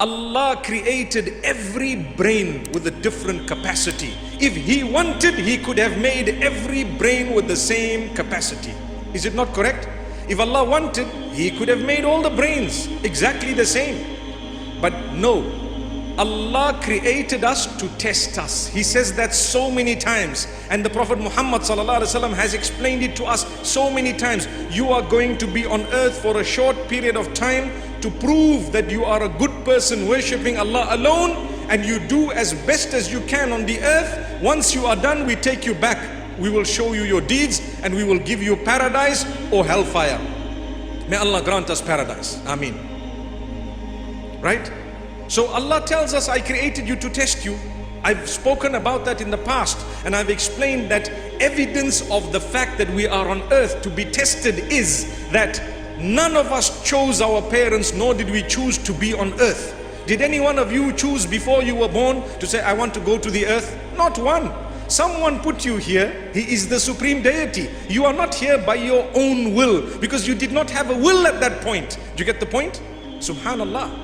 Allah created every brain with a different capacity. If He wanted, He could have made every brain with the same capacity. Is it not correct? If Allah wanted, He could have made all the brains exactly the same. But no, Allah created us to test us. He says that so many times. And the Prophet Muhammad ﷺ has explained it to us so many times. You are going to be on earth for a short period of time to prove that you are a good person worshipping Allah alone, and you do as best as you can on the earth. Once you are done, we take you back. We will show you your deeds and we will give you paradise or hellfire. May Allah grant us paradise. Ameen. Right? So Allah tells us, I created you to test you. I've spoken about that in the past, and I've explained that evidence of the fact that we are on earth to be tested is that none of us chose our parents, nor did we choose to be on earth. Did any one of you choose before you were born to say, I want to go to the earth? Not one. Someone put you here. He is the supreme deity. You are not here by your own will, because you did not have a will at that point. Do you get the point? Subhanallah.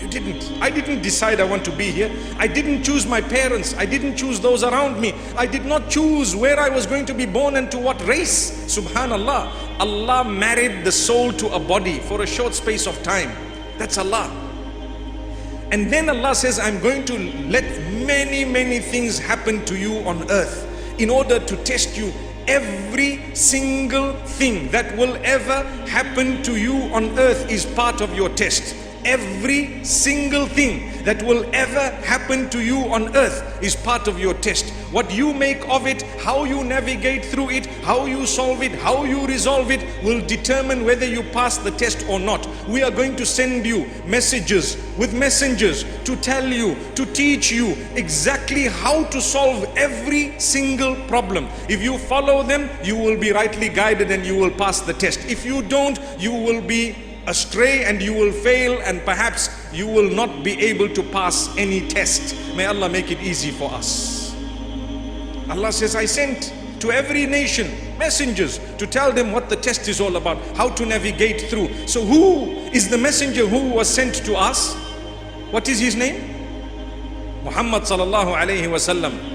You didn't. I didn't decide I want to be here. I didn't choose my parents. I didn't choose those around me. I did not choose where I was going to be born and to what race. Subhanallah. Allah married the soul to a body for a short space of time. That's Allah. And then Allah says, I'm going to let many things happen to you on earth in order to test you. Every single thing that will ever happen to you on earth is part of your test. Every single thing that will ever happen to you on earth is part of your test. What you make of it, how you navigate through it, how you solve it, how you resolve it will determine whether you pass the test or not. We are going to send you messages with messengers to tell you, to teach you exactly how to solve every single problem. If you follow them, you will be rightly guided and you will pass the test. If you don't, you will be astray and you will fail, and perhaps you will not be able to pass any test. May Allah make it easy for us. Allah says, I sent to every nation messengers to tell them what the test is all about, how to navigate through. So who is the messenger who was sent to us? What is his name? Muhammad sallallahu alayhi wasallam.